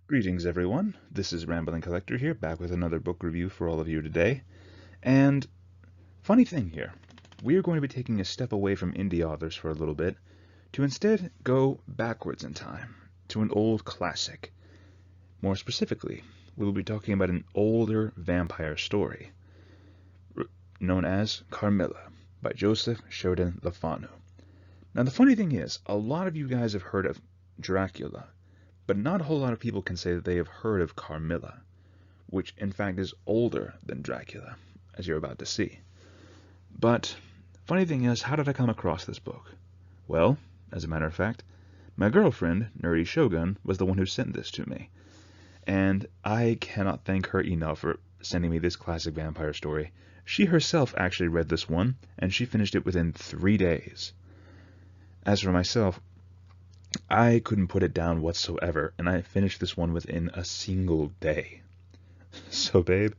Greetings, everyone. This is Rambling Collector here, back with another book review for all of you today. And funny thing here, we are going to be taking a step away from indie authors for a little bit to instead go backwards in time to an old classic. More specifically, we will be talking about an older vampire story known as Carmilla by Joseph Sheridan La Fanu. Now, the funny thing is, a lot of you guys have heard of Dracula, but not a whole lot of people can say that they have heard of Carmilla, which in fact is older than Dracula, as you're about to see. But funny thing is, how did I come across this book? Well, as a matter of fact, my girlfriend, Nerdy Shogun, was the one who sent this to me. And I cannot thank her enough for sending me this classic vampire story. She herself actually read this one, and she finished it within 3 days. As for myself, I couldn't put it down whatsoever, and I finished this one within a single day. So, babe,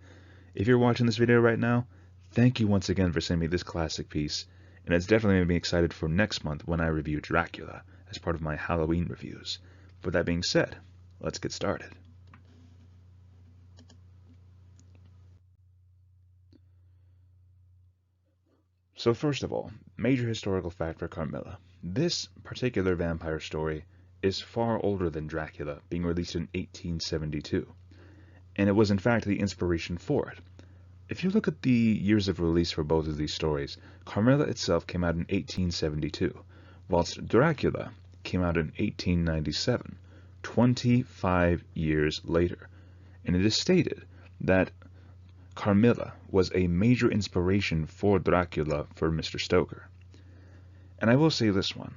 if you're watching this video right now, thank you once again for sending me this classic piece, and it's definitely made me excited for next month when I review Dracula as part of my Halloween reviews. With that being said, let's get started. So first of all, major historical fact for Carmilla. This particular vampire story is far older than Dracula, being released in 1872, and it was in fact the inspiration for it. If you look at the years of release for both of these stories, Carmilla itself came out in 1872, whilst Dracula came out in 1897, 25 years later, and it is stated that Carmilla was a major inspiration for Dracula for Mr. Stoker. And I will say this one.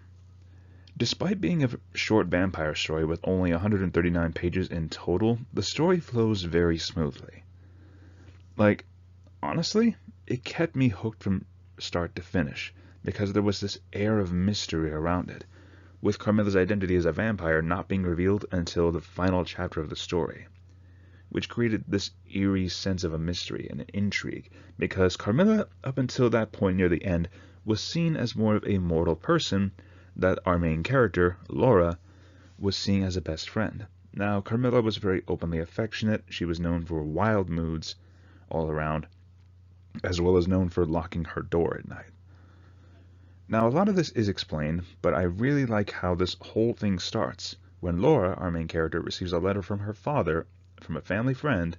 Despite being a short vampire story with only 139 pages in total, the story flows very smoothly. Like, honestly, it kept me hooked from start to finish, because there was this air of mystery around it, with Carmilla's identity as a vampire not being revealed until the final chapter of the story, which created this eerie sense of a mystery and an intrigue, because Carmilla, up until that point near the end, was seen as more of a mortal person that our main character, Laura, was seeing as a best friend. Now, Carmilla was very openly affectionate. She was known for wild moods all around, as well as known for locking her door at night. Now, a lot of this is explained, but I really like how this whole thing starts, when Laura, our main character, receives a letter from her father, from a family friend,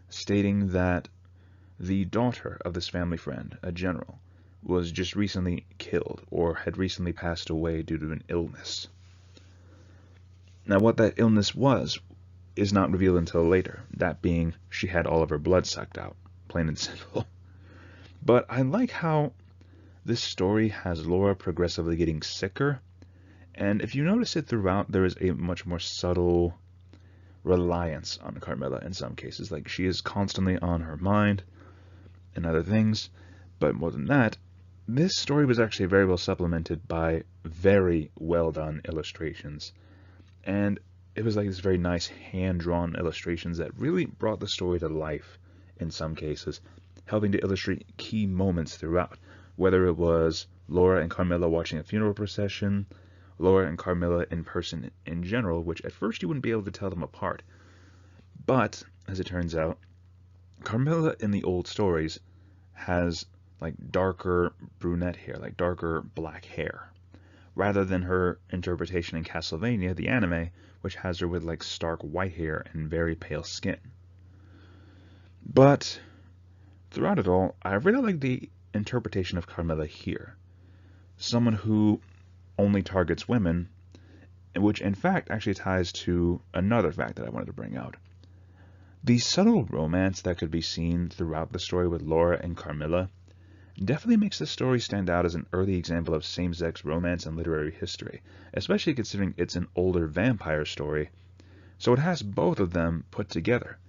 stating that the daughter of this family friend, a general, was just recently killed or had recently passed away due to an illness. Now, what that illness was is not revealed until later, that being she had all of her blood sucked out, plain and simple. But I like how this story has Laura progressively getting sicker, and if you notice it throughout, there is a much more subtle reliance on Carmilla in some cases. Like, she is constantly on her mind and other things, but more than that, this story was actually very well supplemented by very well done illustrations, and it was like this very nice hand-drawn illustrations that really brought the story to life in some cases, helping to illustrate key moments throughout, whether it was Laura and Carmilla watching a funeral procession, Laura and Carmilla in person in general, which at first you wouldn't be able to tell them apart. But, as it turns out, Carmilla in the old stories has like darker brunette hair, like darker black hair, rather than her interpretation in Castlevania, the anime, which has her with like stark white hair and very pale skin. But throughout it all, I really like the interpretation of Carmilla here. Someone who only targets women, which in fact actually ties to another fact that I wanted to bring out. The subtle romance that could be seen throughout the story with Laura and Carmilla definitely makes the story stand out as an early example of same-sex romance in literary history, especially considering it's an older vampire story, so it has both of them put together.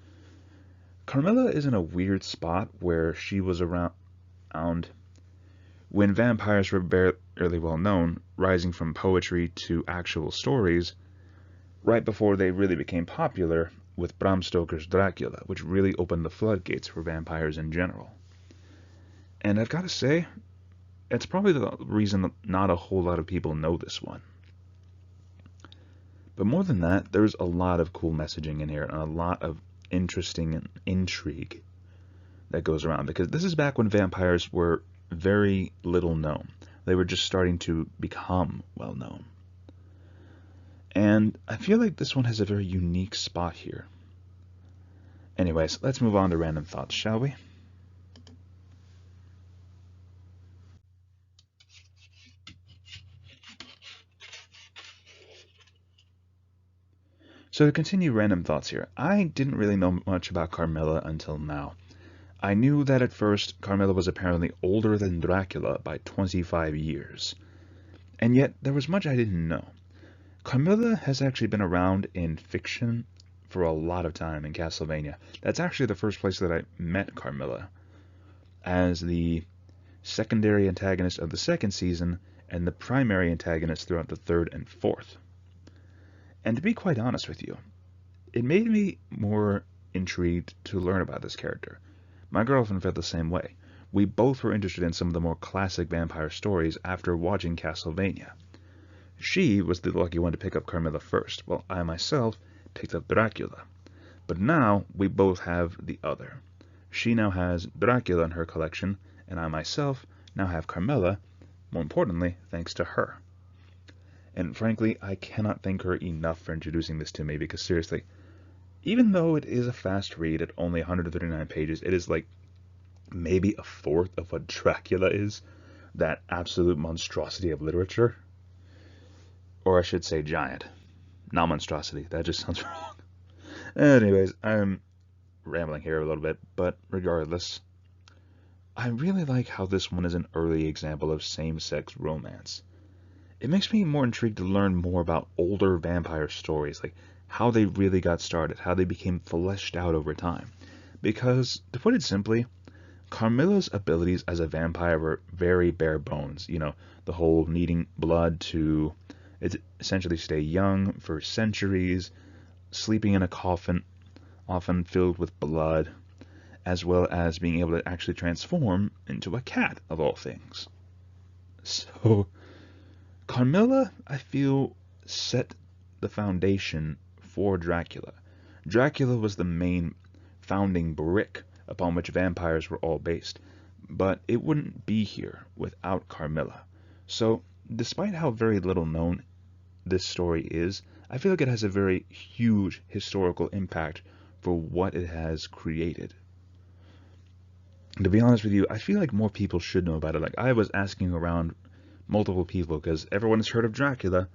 Carmilla is in a weird spot where she was around when vampires were barely well known, rising from poetry to actual stories, right before they really became popular with Bram Stoker's Dracula, which really opened the floodgates for vampires in general. And I've got to say, it's probably the reason that not a whole lot of people know this one. But more than that, there's a lot of cool messaging in here and a lot of interesting intrigue that goes around, because this is back when vampires were very little known. They were just starting to become well known. And I feel like this one has a very unique spot here. Anyways, let's move on to random thoughts, shall we? So to continue random thoughts here, I didn't really know much about Carmilla until now. I knew that at first Carmilla was apparently older than Dracula by 25 years. And yet there was much I didn't know. Carmilla has actually been around in fiction for a lot of time in Castlevania. That's actually the first place that I met Carmilla, as the secondary antagonist of the second season and the primary antagonist throughout the third and fourth. And to be quite honest with you, it made me more intrigued to learn about this character. My girlfriend felt the same way. We both were interested in some of the more classic vampire stories after watching Castlevania. She was the lucky one to pick up Carmilla first, while I myself picked up Dracula. But now we both have the other. She now has Dracula in her collection, and I myself now have Carmilla, more importantly, thanks to her. And frankly, I cannot thank her enough for introducing this to me, because seriously, even though it is a fast read at only 139 pages, it is like maybe a fourth of what Dracula is, that absolute monstrosity of literature. Or I should say giant. Not monstrosity, that just sounds wrong. Anyways, I'm rambling here a little bit, but regardless, I really like how this one is an early example of same-sex romance. It makes me more intrigued to learn more about older vampire stories, like how they really got started, how they became fleshed out over time. Because, to put it simply, Carmilla's abilities as a vampire were very bare bones. You know, the whole needing blood to essentially stay young for centuries, sleeping in a coffin often filled with blood, as well as being able to actually transform into a cat, of all things. So, Carmilla, I feel, set the foundation for Dracula. Dracula was the main founding brick upon which vampires were all based, but it wouldn't be here without Carmilla. So, despite how very little known this story is, I feel like it has a very huge historical impact for what it has created. To be honest with you, I feel like more people should know about it. Like, I was asking around multiple people, because everyone has heard of Dracula,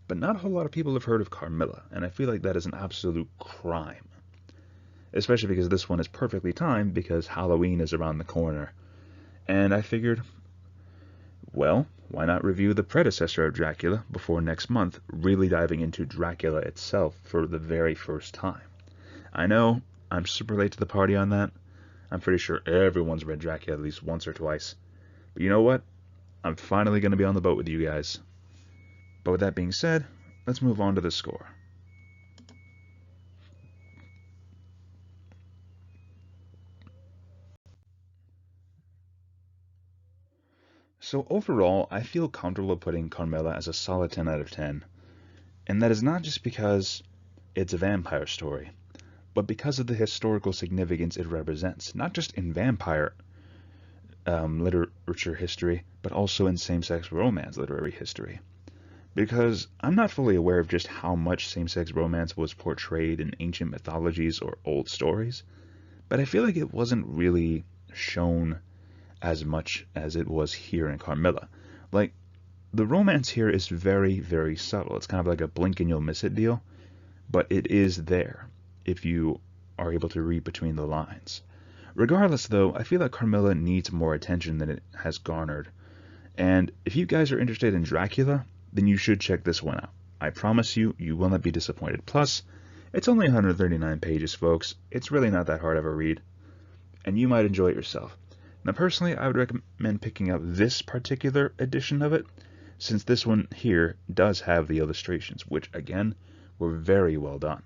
but not a whole lot of people have heard of Carmilla, and I feel like that is an absolute crime. Especially because this one is perfectly timed, because Halloween is around the corner. And I figured, well, why not review the predecessor of Dracula before next month, really diving into Dracula itself for the very first time. I know, I'm super late to the party on that. I'm pretty sure everyone's read Dracula at least once or twice. But you know what? I'm finally going to be on the boat with you guys. But with that being said, let's move on to the score. So overall, I feel comfortable putting Carmilla as a solid 10 out of 10. And that is not just because it's a vampire story, but because of the historical significance it represents, not just in vampire literature history, but also in same-sex romance literary history. Because I'm not fully aware of just how much same-sex romance was portrayed in ancient mythologies or old stories, but I feel like it wasn't really shown as much as it was here in Carmilla. Like, the romance here is very, very subtle. It's kind of like a blink and you'll miss it deal, but it is there if you are able to read between the lines. Regardless, though, I feel like Carmilla needs more attention than it has garnered. And if you guys are interested in Dracula, then you should check this one out. I promise you, you will not be disappointed. Plus, it's only 139 pages, folks. It's really not that hard of a read, and you might enjoy it yourself. Now, personally, I would recommend picking up this particular edition of it, since this one here does have the illustrations, which, again, were very well done.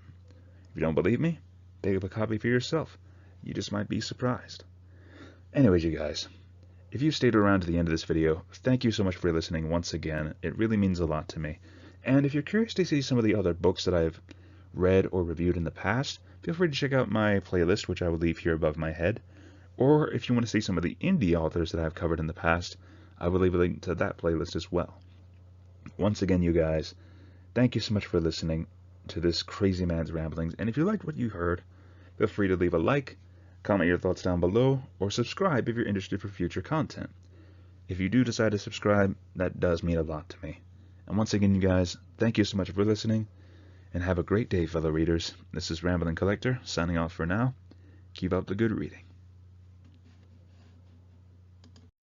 If you don't believe me, pick up a copy for yourself. You just might be surprised. Anyways, you guys, if you stayed around to the end of this video, thank you so much for listening once again. It really means a lot to me. And if you're curious to see some of the other books that I've read or reviewed in the past, feel free to check out my playlist, which I will leave here above my head. Or if you want to see some of the indie authors that I've covered in the past, I will leave a link to that playlist as well. Once again, you guys, thank you so much for listening to this crazy man's ramblings. And if you liked what you heard, feel free to leave a like, comment your thoughts down below, or subscribe if you're interested for future content. If you do decide to subscribe, that does mean a lot to me. And once again, you guys, thank you so much for listening, and have a great day, fellow readers. This is Rambling Collector, signing off for now. Keep up the good reading.